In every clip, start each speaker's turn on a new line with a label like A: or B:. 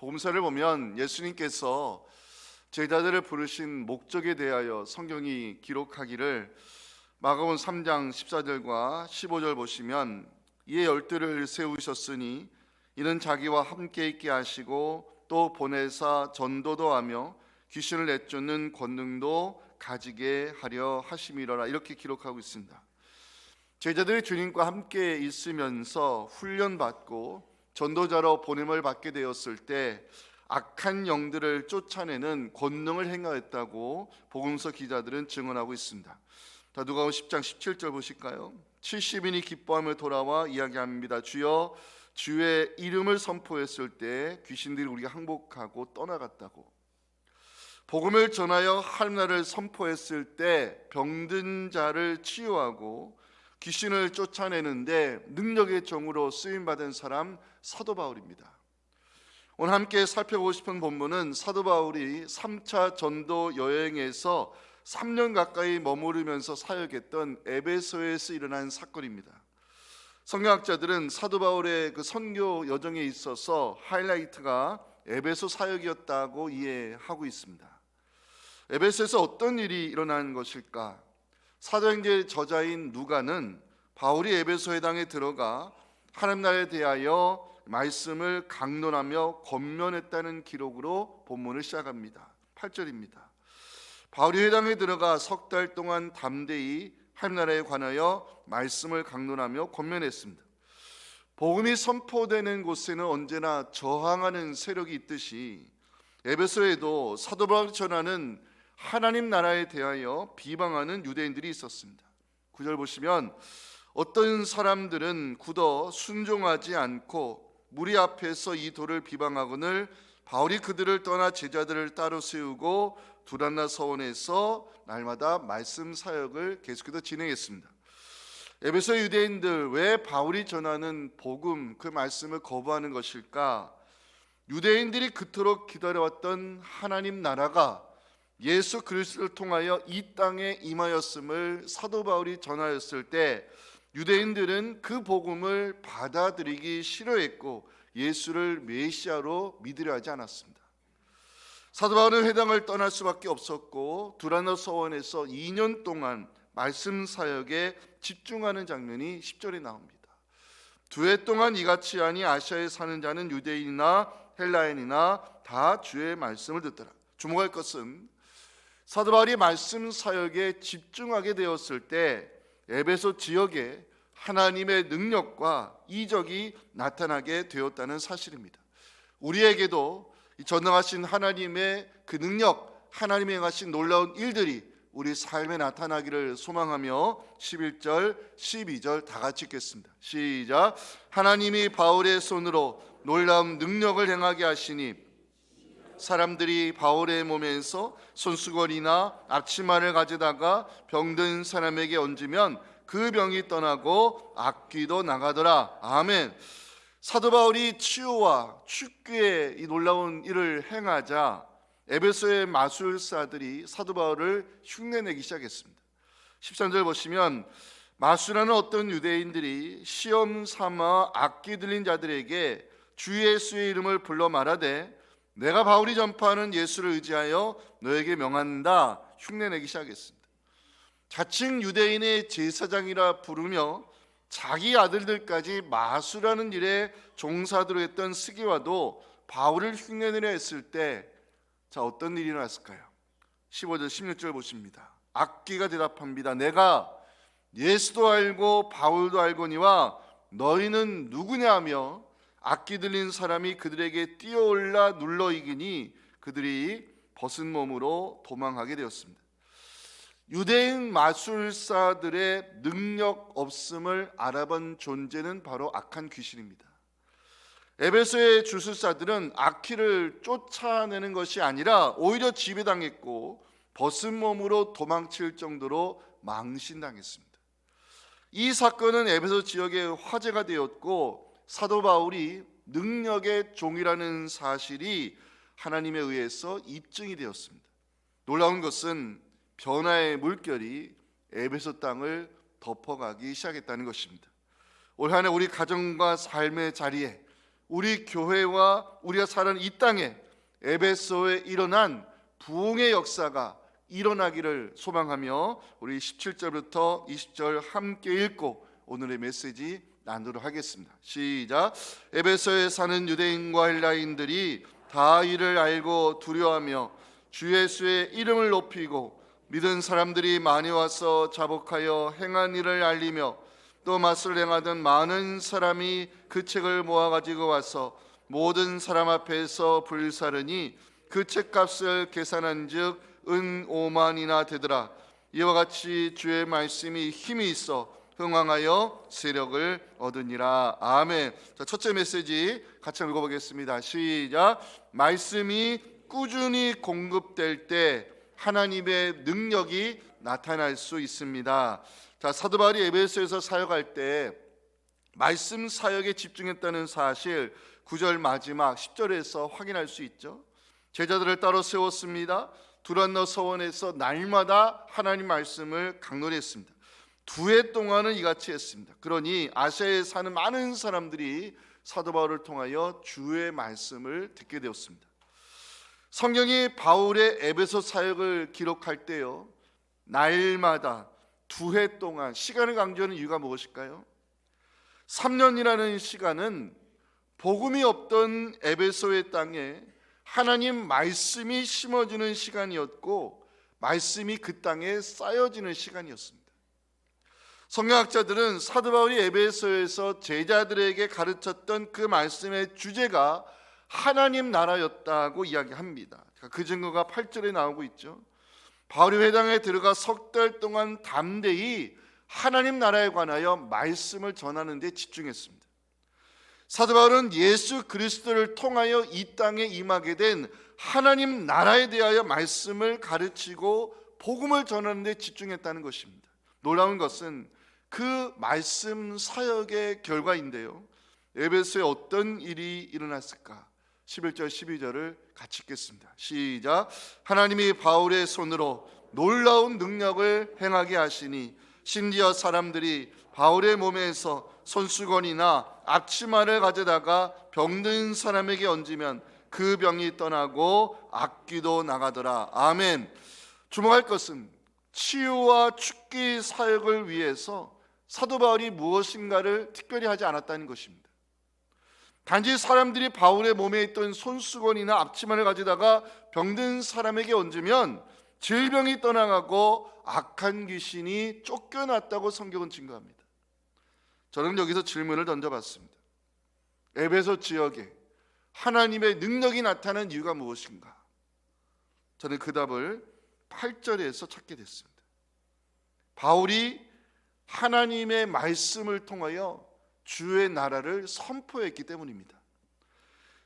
A: 복음서를 보면 예수님께서 제자들을 부르신 목적에 대하여 성경이 기록하기를 마가복음 3장 14절과 15절 보시면 이에 열두를 세우셨으니 이는 자기와 함께 있게 하시고 또 보내사 전도도 하며 귀신을 내쫓는 권능도 가지게 하려 하심이로라, 이렇게 기록하고 있습니다. 제자들이 주님과 함께 있으면서 훈련받고 전도자로 보냄을 받게 되었을 때 악한 영들을 쫓아내는 권능을 행하였다고 복음서 기자들은 증언하고 있습니다. 누가복음 10장 17절 보실까요? 70인이 기뻐하며 돌아와 이야기합니다. 주여, 주의 이름을 선포했을 때 귀신들이 우리가 항복하고 떠나갔다고. 복음을 전하여 하나님나라를 선포했을 때 병든 자를 치유하고 귀신을 쫓아내는데 능력의 종으로 쓰임받은 사람 사도 바울입니다. 오늘 함께 살펴보고 싶은 본문은 사도 바울이 3차 전도 여행에서 3년 가까이 머무르면서 사역했던 에베소에서 일어난 사건입니다. 성경학자들은 사도 바울의 그 선교 여정에 있어서 하이라이트가 에베소 사역이었다고 이해하고 있습니다. 에베소에서 어떤 일이 일어난 것일까? 사도행전 저자인 누가는 바울이 에베소 회당에 들어가 하나님 나라에 대하여 말씀을 강론하며 권면했다는 기록으로 본문을 시작합니다. 8절입니다. 바울이 회당에 들어가 석 달 동안 담대히 하나님 나라에 관하여 말씀을 강론하며 권면했습니다. 복음이 선포되는 곳에는 언제나 저항하는 세력이 있듯이 에베소에도 사도 바울이 전하는 하나님 나라에 대하여 비방하는 유대인들이 있었습니다. 9절 보시면 어떤 사람들은 굳어 순종하지 않고 무리 앞에서 이 도를 비방하거늘 바울이 그들을 떠나 제자들을 따로 세우고 두란나 서원에서 날마다 말씀 사역을 계속해서 진행했습니다. 에베소 유대인들, 왜 바울이 전하는 복음, 그 말씀을 거부하는 것일까? 유대인들이 그토록 기다려왔던 하나님 나라가 예수 그리스도를 통하여 이 땅에 임하였음을 사도 바울이 전하였을 때 유대인들은 그 복음을 받아들이기 싫어했고 예수를 메시아로 믿으려 하지 않았습니다. 사도 바울은 회당을 떠날 수밖에 없었고 두라노 서원에서 2년 동안 말씀 사역에 집중하는 장면이 10절에 나옵니다. 두 해 동안 이같이 하니 아시아에 사는 자는 유대인이나 헬라인이나 다 주의 말씀을 듣더라. 주목할 것은 사도 바울이 말씀 사역에 집중하게 되었을 때 에베소 지역에 하나님의 능력과 이적이 나타나게 되었다는 사실입니다. 우리에게도 전능하신 하나님의 그 능력, 하나님이 행하신 놀라운 일들이 우리 삶에 나타나기를 소망하며 11절, 12절 다 같이 읽겠습니다. 시작. 하나님이 바울의 손으로 놀라운 능력을 행하게 하시니 사람들이 바울의 몸에서 손수건이나 앞치마를 가져다가 병든 사람에게 얹으면 그 병이 떠나고 악귀도 나가더라. 아멘. 사도 바울이 치유와 축구의 이 놀라운 일을 행하자 에베소의 마술사들이 사도 바울을 흉내내기 시작했습니다. 13절 보시면 마술하는 어떤 유대인들이 시험 삼아 악기 들린 자들에게 주 예수의 이름을 불러 말하되 내가 바울이 전파하는 예수를 의지하여 너에게 명한다, 흉내내기 시작했습니다. 자칭 유대인의 제사장이라 부르며 자기 아들들까지 마술하는 일에 종사들어 했던 스기와도 바울을 흉내내려 했을 때 어떤 일이 일어났을까요? 15절 16절 보십니다. 악기가 대답합니다. 내가 예수도 알고 바울도 알거니와 너희는 누구냐 하며 악기 들린 사람이 그들에게 뛰어올라 눌러 이기니 그들이 벗은 몸으로 도망하게 되었습니다. 유대인 마술사들의 능력 없음을 알아본 존재는 바로 악한 귀신입니다. 에베소의 주술사들은 악기를 쫓아내는 것이 아니라 오히려 지배당했고 벗은 몸으로 도망칠 정도로 망신당했습니다. 이 사건은 에베소 지역에 화제가 되었고 사도 바울이 능력의 종이라는 사실이 하나님에 의해서 입증이 되었습니다. 놀라운 것은 변화의 물결이 에베소 땅을 덮어가기 시작했다는 것입니다. 올 한 해 우리 가정과 삶의 자리에 우리 교회와 우리가 사는 이 땅에 에베소에 일어난 부흥의 역사가 일어나기를 소망하며 우리 17절부터 20절 함께 읽고 오늘의 메시지 나누도록 하겠습니다. 시작. 에베소에 사는 유대인과 헬라인들이 다 이를 알고 두려워하며 주 예수의 이름을 높이고 믿은 사람들이 많이 와서 자복하여 행한 일을 알리며 또 맛을 행하던 많은 사람이 그 책을 모아가지고 와서 모든 사람 앞에서 불사르니 그 책값을 계산한즉 은 5만이나 되더라. 이와 같이 주의 말씀이 힘이 있어 흥왕하여 세력을 얻으니라. 아멘. 자, 첫째 메시지 같이 읽어보겠습니다. 시작. 말씀이 꾸준히 공급될 때 하나님의 능력이 나타날 수 있습니다. 자, 사도 바울이 에베소에서 사역할 때 말씀 사역에 집중했다는 사실 9절 마지막 10절에서 확인할 수 있죠. 제자들을 따로 세웠습니다. 두란노 서원에서 날마다 하나님 말씀을 강론히 했습니다. 2해 동안은 이같이 했습니다. 그러니 아시아에 사는 많은 사람들이 사도 바울을 통하여 주의 말씀을 듣게 되었습니다. 성경이 바울의 에베소 사역을 기록할 때요, 날마다 2해 동안 시간을 강조하는 이유가 무엇일까요? 3년이라는 시간은 복음이 없던 에베소의 땅에 하나님 말씀이 심어지는 시간이었고 말씀이 그 땅에 쌓여지는 시간이었습니다. 성경학자들은 사도 바울이 에베소에서 제자들에게 가르쳤던 그 말씀의 주제가 하나님 나라였다고 이야기합니다. 그 증거가 8절에 나오고 있죠. 바울이 회당에 들어가 석 달 동안 담대히 하나님 나라에 관하여 말씀을 전하는 데 집중했습니다. 사도 바울은 예수 그리스도를 통하여 이 땅에 임하게 된 하나님 나라에 대하여 말씀을 가르치고 복음을 전하는 데 집중했다는 것입니다. 놀라운 것은 그 말씀 사역의 결과인데요, 에베소에 어떤 일이 일어났을까? 11절 12절을 같이 읽겠습니다. 시작. 하나님이 바울의 손으로 놀라운 능력을 행하게 하시니 심지어 사람들이 바울의 몸에서 손수건이나 앞치마를 가져다가 병든 사람에게 얹으면 그 병이 떠나고 악귀도 나가더라. 아멘. 주목할 것은 치유와 축기 사역을 위해서 사도 바울이 무엇인가를 특별히 하지 않았다는 것입니다. 단지 사람들이 바울의 몸에 있던 손수건이나 앞치마를 가져다가 병든 사람에게 얹으면 질병이 떠나가고 악한 귀신이 쫓겨났다고 성경은 증거합니다. 저는 여기서 질문을 던져봤습니다. 에베소 지역에 하나님의 능력이 나타난 이유가 무엇인가? 저는 그 답을 8절에서 찾게 됐습니다. 바울이 하나님의 말씀을 통하여 주의 나라를 선포했기 때문입니다.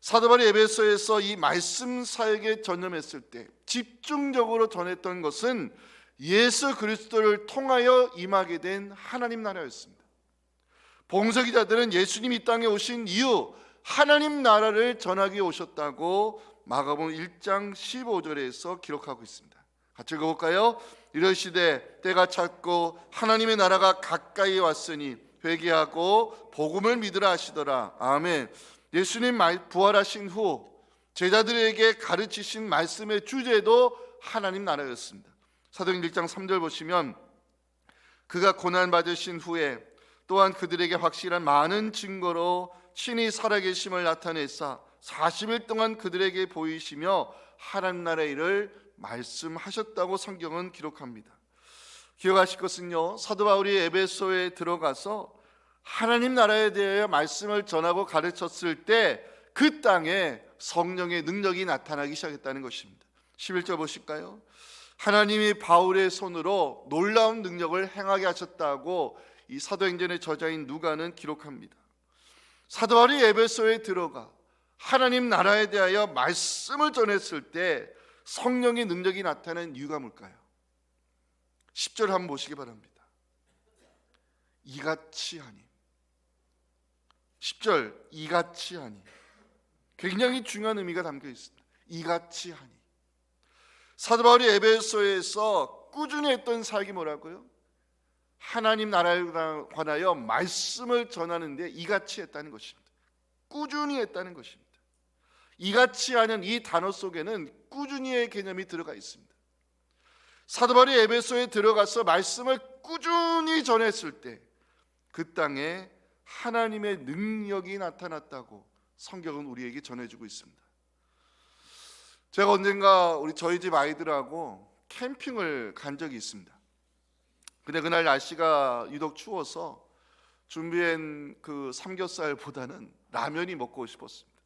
A: 사도 바울이 에베소에서 이 말씀 사역에 전념했을 때 집중적으로 전했던 것은 예수 그리스도를 통하여 임하게 된 하나님 나라였습니다. 봉사기자들은 예수님이 이 땅에 오신 이후 하나님 나라를 전하기 오셨다고 마가복음 1장 15절에서 기록하고 있습니다. 같이 읽어볼까요? 이러시되 때가 찼고 하나님의 나라가 가까이 왔으니 회개하고 복음을 믿으라 하시더라. 아멘. 예수님 부활하신 후 제자들에게 가르치신 말씀의 주제도 하나님 나라였습니다. 사도행전 1장 3절 보시면 그가 고난받으신 후에 또한 그들에게 확실한 많은 증거로 친히 살아계심을 나타내사 40일 동안 그들에게 보이시며 하나님 나라의 일을 말씀하셨다고 성경은 기록합니다. 기억하실 것은요, 사도 바울이 에베소에 들어가서 하나님 나라에 대하여 말씀을 전하고 가르쳤을 때 그 땅에 성령의 능력이 나타나기 시작했다는 것입니다. 11절 보실까요? 하나님이 바울의 손으로 놀라운 능력을 행하게 하셨다고 이 사도행전의 저자인 누가는 기록합니다. 사도 바울이 에베소에 들어가 하나님 나라에 대하여 말씀을 전했을 때 성령의 능력이 나타난 이유가 뭘까요? 10절 한번 보시기 바랍니다. 이같이 하니. 10절 이같이 하니. 굉장히 중요한 의미가 담겨 있습니다. 이같이 하니. 사도 바울이 에베소에서 꾸준히 했던 사역이 뭐라고요? 하나님 나라에 관하여 말씀을 전하는데 이같이 했다는 것입니다. 꾸준히 했다는 것입니다. 이같이 하는 이 단어 속에는 꾸준히의 개념이 들어가 있습니다. 사도 바울이 에베소에 들어가서 말씀을 꾸준히 전했을 때 그 땅에 하나님의 능력이 나타났다고 성경은 우리에게 전해주고 있습니다. 제가 언젠가 저희 집 아이들하고 캠핑을 간 적이 있습니다. 근데 그날 날씨가 유독 추워서 준비한 그 삼겹살보다는 라면이 먹고 싶었습니다.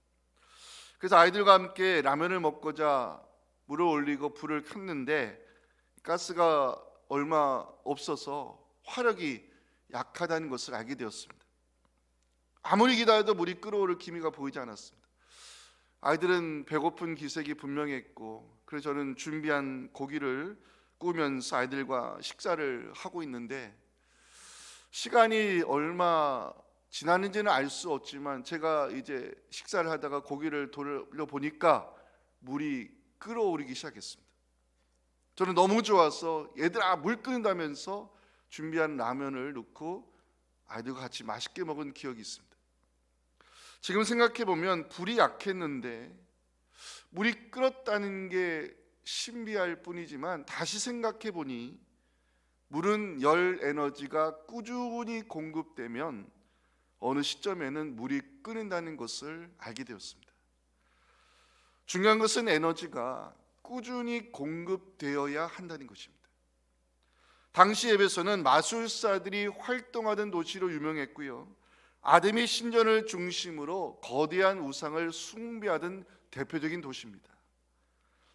A: 그래서 아이들과 함께 라면을 먹고자 물을 올리고 불을 켰는데 가스가 얼마 없어서 화력이 약하다는 것을 알게 되었습니다. 아무리 기다려도 물이 끓어오를 기미가 보이지 않았습니다. 아이들은 배고픈 기색이 분명했고, 그래서 저는 준비한 고기를 구우면서 아이들과 식사를 하고 있는데, 시간이 얼마 지났는지는 알 수 없지만 제가 이제 식사를 하다가 고기를 돌려보니까 물이 끓어오르기 시작했습니다. 저는 너무 좋아서 얘들아 물 끓는다면서 준비한 라면을 넣고 아이들과 같이 맛있게 먹은 기억이 있습니다. 지금 생각해 보면 불이 약했는데 물이 끓었다는 게 신비할 뿐이지만, 다시 생각해 보니 물은 열 에너지가 꾸준히 공급되면 어느 시점에는 물이 끓는다는 것을 알게 되었습니다. 중요한 것은 에너지가 꾸준히 공급되어야 한다는 것입니다. 당시 에베소는 마술사들이 활동하던 도시로 유명했고요, 아데미 신전을 중심으로 거대한 우상을 숭배하던 대표적인 도시입니다.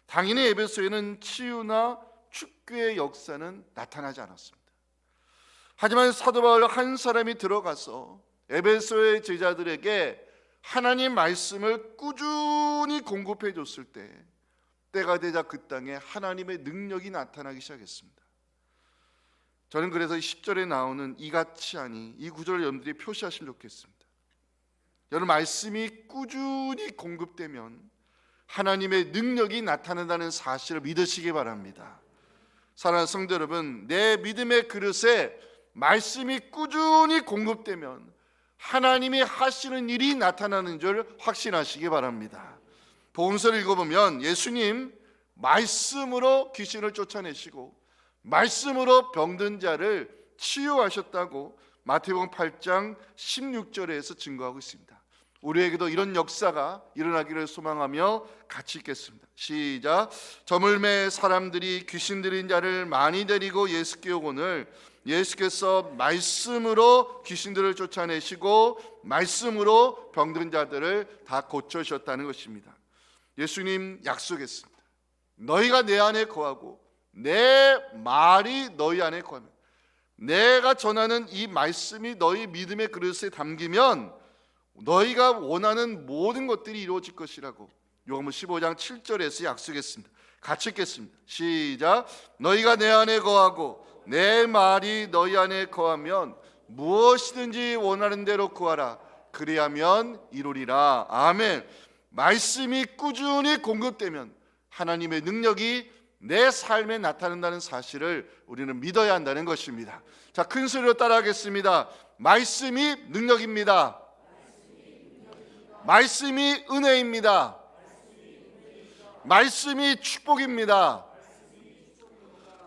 A: 당연히 에베소에는 치유나 축구의 역사는 나타나지 않았습니다. 하지만 사도 바울 한 사람이 들어가서 에베소의 제자들에게 하나님 말씀을 꾸준히 공급해 줬을 때, 때가 되자 그 땅에 하나님의 능력이 나타나기 시작했습니다. 저는 그래서 10절에 나오는 이같이 하니, 이 구절을 여러분들이 표시하시면 좋겠습니다. 여러분, 말씀이 꾸준히 공급되면 하나님의 능력이 나타난다는 사실을 믿으시기 바랍니다. 사랑하는 성도 여러분, 내 믿음의 그릇에 말씀이 꾸준히 공급되면 하나님이 하시는 일이 나타나는 줄 확신하시기 바랍니다. 복음서를 읽어보면 예수님 말씀으로 귀신을 쫓아내시고 말씀으로 병든 자를 치유하셨다고 마태복음 8장 16절에서 증거하고 있습니다. 우리에게도 이런 역사가 일어나기를 소망하며 같이 읽겠습니다. 시작. 저물매 사람들이 귀신 들린 자를 많이 데리고 예수께 오거늘 예수께서 말씀으로 귀신들을 쫓아내시고 말씀으로 병든 자들을 다 고쳐주셨다는 것입니다. 예수님 약속했습니다. 너희가 내 안에 거하고 내 말이 너희 안에 거하면, 내가 전하는 이 말씀이 너희 믿음의 그릇에 담기면 너희가 원하는 모든 것들이 이루어질 것이라고 요한복음 15장 7절에서 약속했습니다. 같이 읽겠습니다. 시작. 너희가 내 안에 거하고 내 말이 너희 안에 거하면 무엇이든지 원하는 대로 구하라. 그리하면 이루리라. 아멘. 말씀이 꾸준히 공급되면 하나님의 능력이 내 삶에 나타난다는 사실을 우리는 믿어야 한다는 것입니다. 자, 큰 소리로 따라하겠습니다. 말씀이 능력입니다. 말씀이 은혜입니다. 말씀이 축복입니다.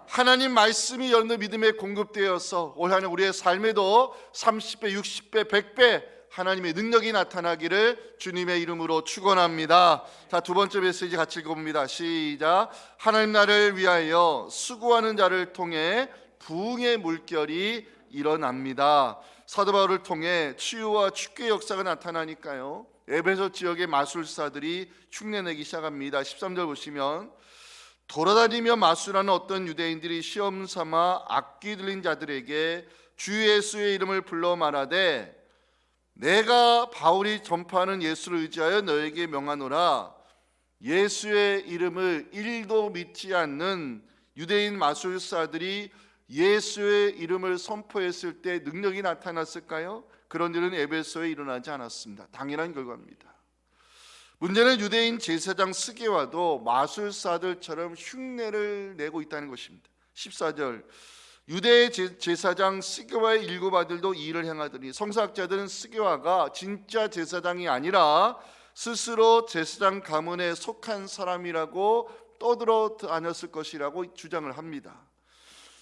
A: 하나님 말씀이 여러분의 믿음에 공급되어서 올 한 해 우리의 삶에도 30배, 60배, 100배 하나님의 능력이 나타나기를 주님의 이름으로 축원합니다. 자, 두 번째 메시지 같이 읽어봅니다. 시작. 하나님 나라를 위하여 수고하는 자를 통해 부흥의 물결이 일어납니다. 사도 바울을 통해 치유와 축구의 역사가 나타나니까요, 에베소 지역의 마술사들이 흉내내기 시작합니다. 13절 보시면 돌아다니며 마술하는 어떤 유대인들이 시험 삼아 악기 들린 자들에게 주 예수의 이름을 불러 말하되 내가 바울이 전파하는 예수를 의지하여 너에게 명하노라. 예수의 이름을 1도 믿지 않는 유대인 마술사들이 예수의 이름을 선포했을 때 능력이 나타났을까요? 그런 일은 에베소에 일어나지 않았습니다. 당연한 결과입니다. 문제는 유대인 제사장 스게와도 마술사들처럼 흉내를 내고 있다는 것입니다. 14절 유대의 제사장 스게와의 일곱 아들도 이 일을 행하더니 성서학자들은 스게와가 진짜 제사장이 아니라 스스로 제사장 가문에 속한 사람이라고 떠들어 다녔을 것이라고 주장을 합니다.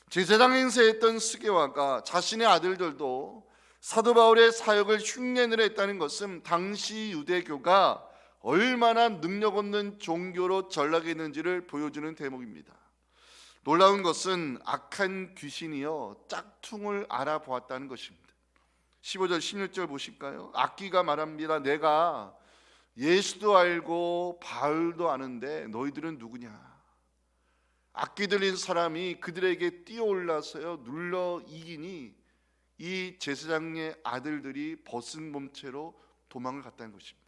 A: 제사장 행세했던 스게와가 자신의 아들들도 사도 바울의 사역을 흉내내려 했다는 것은 당시 유대교가 얼마나 능력 없는 종교로 전락했는지를 보여주는 대목입니다. 놀라운 것은 악한 귀신이요 짝퉁을 알아보았다는 것입니다. 15절 16절 보실까요? 악귀가 말합니다. 내가 예수도 알고 바울도 아는데 너희들은 누구냐? 악귀 들린 사람이 그들에게 뛰어올라서요 눌러 이기니 이 제사장의 아들들이 벗은 몸체로 도망을 갔다는 것입니다.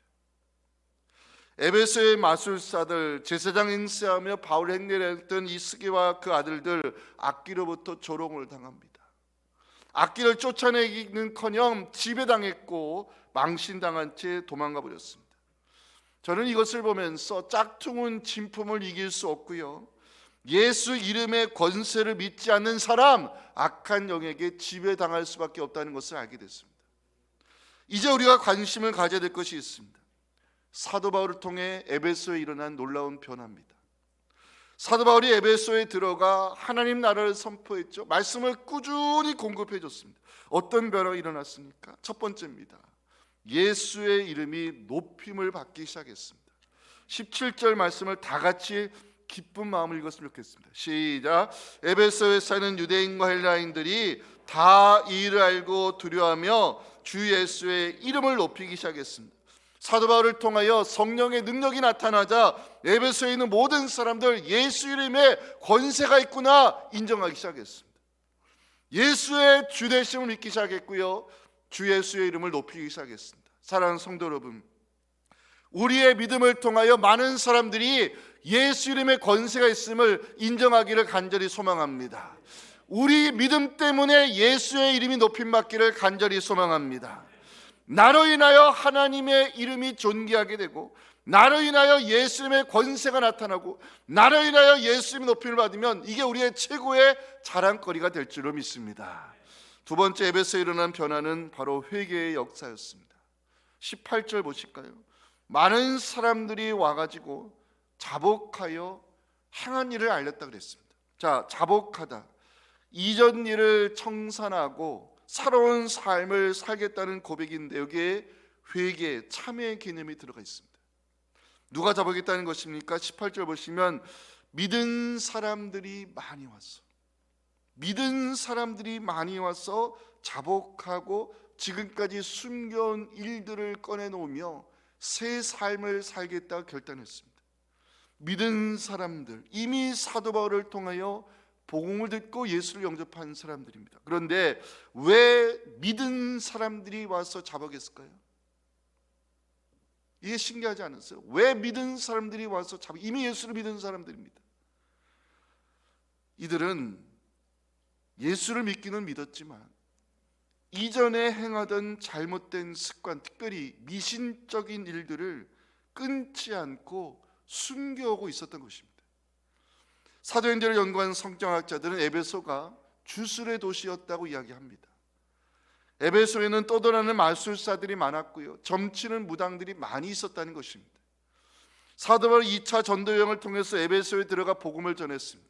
A: 에베소의 마술사들, 제사장 행세하며 바울 행례를 했던 이 스게와 그 아들들 악귀로부터 조롱을 당합니다. 악귀를 쫓아내기는커녕 지배당했고 망신당한 채 도망가 버렸습니다. 저는 이것을 보면서 짝퉁은 진품을 이길 수 없고요, 예수 이름의 권세를 믿지 않는 사람, 악한 영에게 지배당할 수밖에 없다는 것을 알게 됐습니다. 이제 우리가 관심을 가져야 될 것이 있습니다. 사도 바울을 통해 에베소에 일어난 놀라운 변화입니다. 사도 바울이 에베소에 들어가 하나님 나라를 선포했죠. 말씀을 꾸준히 공급해 줬습니다. 어떤 변화가 일어났습니까? 첫 번째입니다. 예수의 이름이 높임을 받기 시작했습니다. 17절 말씀을 다 같이 기쁜 마음을 읽었으면 좋겠습니다. 시작. 에베소에 사는 유대인과 헬라인들이 다 이 일을 알고 두려워하며 주 예수의 이름을 높이기 시작했습니다. 사도 바울을 통하여 성령의 능력이 나타나자 에베소에 있는 모든 사람들 예수 이름에 권세가 있구나 인정하기 시작했습니다. 예수의 주되심을 믿기 시작했고요, 주 예수의 이름을 높이기 시작했습니다. 사랑하는 성도 여러분, 우리의 믿음을 통하여 많은 사람들이 예수 이름의 권세가 있음을 인정하기를 간절히 소망합니다. 우리 믿음 때문에 예수의 이름이 높임받기를 간절히 소망합니다. 나로 인하여 하나님의 이름이 존귀하게 되고, 나로 인하여 예수님의 권세가 나타나고, 나로 인하여 예수님의 높임을 받으면 이게 우리의 최고의 자랑거리가 될 줄로 믿습니다. 두 번째 에베소에 일어난 변화는 바로 회개의 역사였습니다. 18절 보실까요? 많은 사람들이 와가지고 자복하여 행한 일을 알렸다 그랬습니다. 자, 자복하다, 이전 일을 청산하고 새로운 삶을 살겠다는 고백인데 여기에 회개, 참회의 개념이 들어가 있습니다. 누가 자복했다는 것입니까? 18절 보시면 믿은 사람들이 많이 왔어. 믿은 사람들이 많이 와서 자복하고 지금까지 숨겨온 일들을 꺼내놓으며 새 삶을 살겠다고 결단했습니다. 믿은 사람들, 이미 사도 바울을 통하여 복음을 듣고 예수를 영접한 사람들입니다. 그런데 왜 믿은 사람들이 와서 자복했을까요? 이게 신기하지 않았어요? 왜 믿은 사람들이 와서 자복? 이미 예수를 믿은 사람들입니다. 이들은 예수를 믿기는 믿었지만 이전에 행하던 잘못된 습관, 특별히 미신적인 일들을 끊지 않고 숨겨오고 있었던 것입니다. 사도행전을 연구한 성경학자들은 에베소가 주술의 도시였다고 이야기합니다. 에베소에는 떠돌아다니는 마술사들이 많았고요, 점치는 무당들이 많이 있었다는 것입니다. 사도 바울이 2차 전도 여행을 통해서 에베소에 들어가 복음을 전했습니다.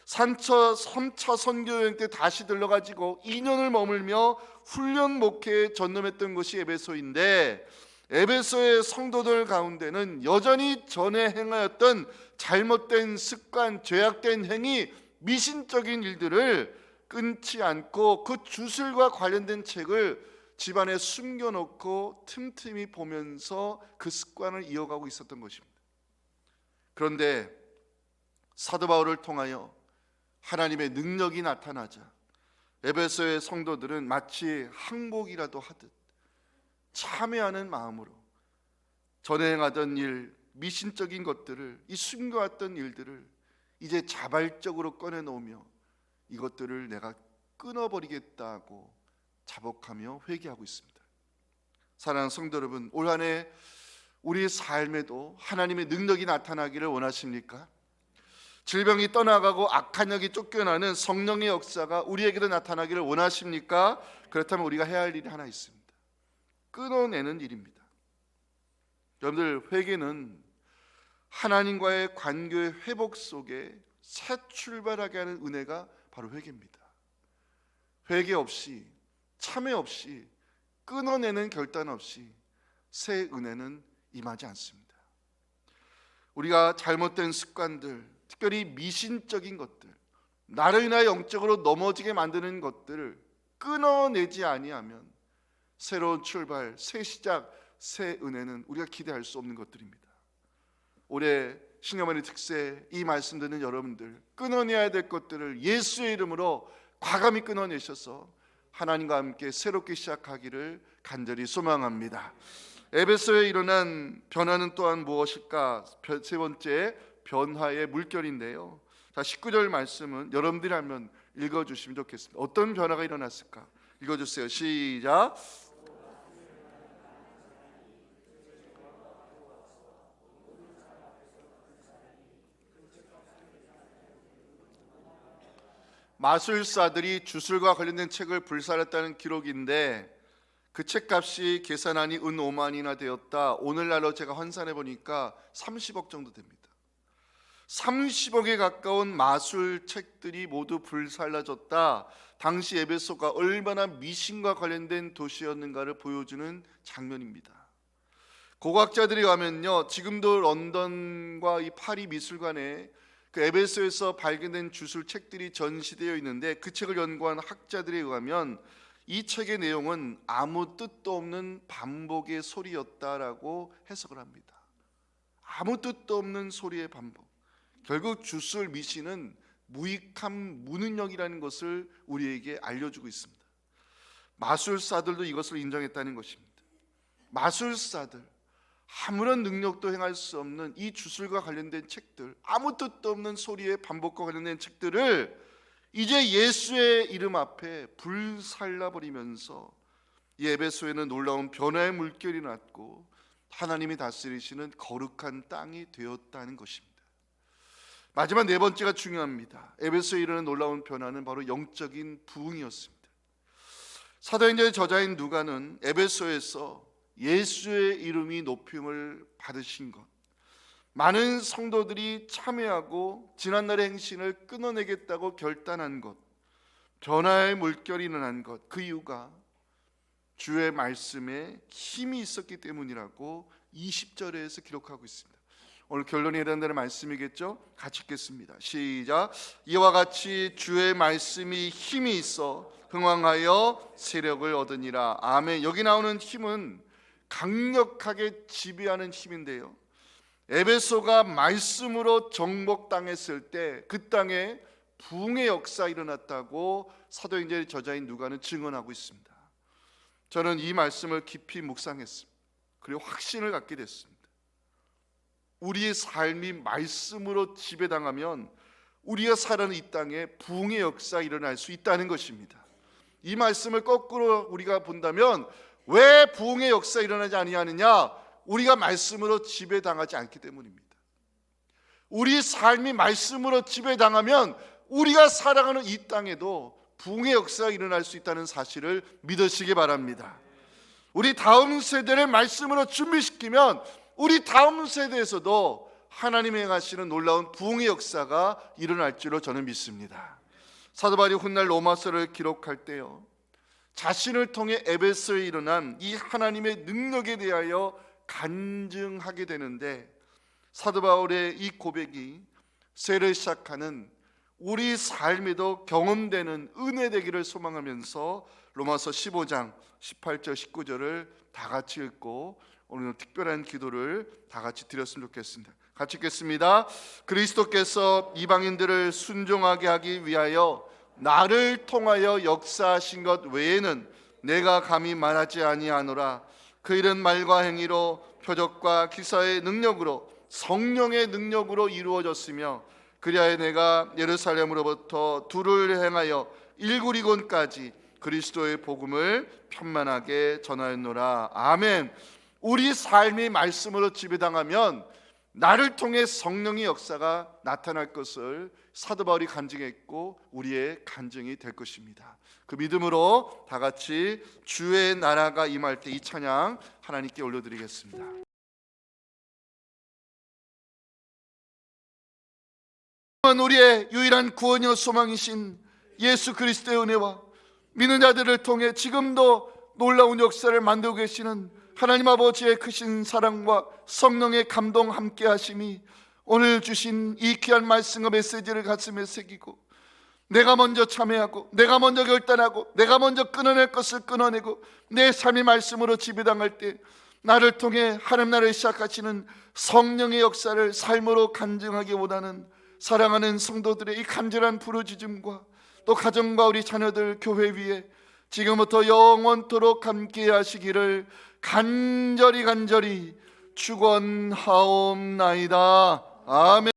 A: 3차 선교 여행 때 다시 들러가지고 2년을 머물며 훈련 목회에 전념했던 것이 에베소인데, 에베소의 성도들 가운데는 여전히 전에 행하였던 잘못된 습관, 죄악된 행위, 미신적인 일들을 끊지 않고 그 주술과 관련된 책을 집안에 숨겨놓고 틈틈이 보면서 그 습관을 이어가고 있었던 것입니다. 그런데 사도 바울을 통하여 하나님의 능력이 나타나자 에베소의 성도들은 마치 항복이라도 하듯 참회하는 마음으로 전에 행하던 일, 미신적인 것들을, 이 숨겨왔던 일들을 이제 자발적으로 꺼내놓으며 이것들을 내가 끊어버리겠다고 자복하며 회개하고 있습니다. 사랑하는 성도 여러분, 올 한 해 우리의 삶에도 하나님의 능력이 나타나기를 원하십니까? 질병이 떠나가고 악한 영이 쫓겨나는 성령의 역사가 우리에게도 나타나기를 원하십니까? 그렇다면 우리가 해야 할 일이 하나 있습니다. 끊어내는 일입니다. 여러분들, 회개는 하나님과의 관계의 회복 속에 새 출발하게 하는 은혜가 바로 회개입니다. 회개 없이, 참회 없이, 끊어내는 결단 없이 새 은혜는 임하지 않습니다. 우리가 잘못된 습관들, 특별히 미신적인 것들, 나를 인하여 영적으로 넘어지게 만드는 것들을 끊어내지 아니하면 새로운 출발, 새 시작, 새 은혜는 우리가 기대할 수 없는 것들입니다. 올해 신년의 특세, 이 말씀 듣는 여러분들, 끊어내야 될 것들을 예수의 이름으로 과감히 끊어내셔서 하나님과 함께 새롭게 시작하기를 간절히 소망합니다. 에베소에 일어난 변화는 또한 무엇일까? 세 번째, 변화의 물결인데요. 자, 19절 말씀은 여러분들이 한번 읽어주시면 좋겠습니다. 어떤 변화가 일어났을까? 읽어주세요. 시작. 마술사들이 주술과 관련된 책을 불살랐다는 기록인데 그 책값이 계산하니 은 5만이나 되었다. 오늘날로 제가 환산해 보니까 30억 정도 됩니다. 30억에 가까운 마술 책들이 모두 불살라졌다. 당시 에베소가 얼마나 미신과 관련된 도시였는가를 보여주는 장면입니다. 고고학자들이 가면요, 지금도 런던과 이 파리 미술관에 그 에베소에서 발견된 주술 책들이 전시되어 있는데 그 책을 연구한 학자들에 의하면 이 책의 내용은 아무 뜻도 없는 반복의 소리였다라고 해석을 합니다. 아무 뜻도 없는 소리의 반복. 결국 주술 미신은 무익한 무능력이라는 것을 우리에게 알려주고 있습니다. 마술사들도 이것을 인정했다는 것입니다. 마술사들, 아무런 능력도 행할 수 없는 이 주술과 관련된 책들, 아무 뜻도 없는 소리의 반복과 관련된 책들을 이제 예수의 이름 앞에 불살라버리면서 이 에베소에는 놀라운 변화의 물결이 났고 하나님이 다스리시는 거룩한 땅이 되었다는 것입니다. 마지막 네 번째가 중요합니다. 에베소에 이르는 놀라운 변화는 바로 영적인 부흥이었습니다. 사도행전의 저자인 누가는 에베소에서 예수의 이름이 높임을 받으신 것, 많은 성도들이 참여하고 지난날의 행신을 끊어내겠다고 결단한 것, 변화의 물결이 일어난 것, 그 이유가 주의 말씀에 힘이 있었기 때문이라고 20절에서 기록하고 있습니다. 오늘 결론이 해당되는 말씀이겠죠? 같이 읽겠습니다. 시작. 이와 같이 주의 말씀이 힘이 있어 흥왕하여 세력을 얻으니라. 아멘. 여기 나오는 힘은 강력하게 지배하는 힘인데요, 에베소가 말씀으로 정복당했을 때 그 땅에 부흥의 역사 일어났다고 사도행전의 저자인 누가는 증언하고 있습니다. 저는 이 말씀을 깊이 묵상했습니다. 그리고 확신을 갖게 됐습니다. 우리의 삶이 말씀으로 지배당하면 우리가 살아가는 이 땅에 부흥의 역사 일어날 수 있다는 것입니다. 이 말씀을 거꾸로 우리가 본다면 왜 부흥의 역사 일어나지 아니하느냐? 우리가 말씀으로 지배당하지 않기 때문입니다. 우리 삶이 말씀으로 지배당하면 우리가 살아가는 이 땅에도 부흥의 역사가 일어날 수 있다는 사실을 믿으시기 바랍니다. 우리 다음 세대를 말씀으로 준비시키면 우리 다음 세대에서도 하나님이 행하시는 놀라운 부흥의 역사가 일어날 줄로 저는 믿습니다. 사도 바울이 훗날 로마서를 기록할 때요, 자신을 통해 에베소에 일어난 이 하나님의 능력에 대하여 간증하게 되는데, 사도 바울의 이 고백이 새를 시작하는 우리 삶에도 경험되는 은혜 되기를 소망하면서 로마서 15장 18절 19절을 다 같이 읽고 오늘 특별한 기도를 다 같이 드렸으면 좋겠습니다. 같이 읽겠습니다. 그리스도께서 이방인들을 순종하게 하기 위하여 나를 통하여 역사하신 것 외에는 내가 감히 말하지 아니하노라. 그 일은 말과 행위로 표적과 기사의 능력으로 성령의 능력으로 이루어졌으며 그리하여 내가 예루살렘으로부터 두를 행하여 일구리곤까지 그리스도의 복음을 편만하게 전하였노라. 아멘. 우리 삶이 말씀으로 지배당하면 나를 통해 성령의 역사가 나타날 것을 사도 바울이 간증했고 우리의 간증이 될 것입니다. 그 믿음으로 다 같이 주의 나라가 임할 때 이 찬양 하나님께 올려드리겠습니다. 우리의 유일한 구원이요 소망이신 예수 그리스도의 은혜와 믿는 자들을 통해 지금도 놀라운 역사를 만들고 계시는 하나님 아버지의 크신 사랑과 성령의 감동 함께 하심이 오늘 주신 이 귀한 말씀과 메시지를 가슴에 새기고 내가 먼저 참회하고 내가 먼저 결단하고 내가 먼저 끊어낼 것을 끊어내고 내 삶의 말씀으로 지배당할 때 나를 통해 하나님 나라를 시작하시는 성령의 역사를 삶으로 간증하기보다는 사랑하는 성도들의 이 간절한 부르짖음과 또 가정과 우리 자녀들 교회 위에 지금부터 영원토록 함께 하시기를 간절히 축원하옵나이다. 아멘.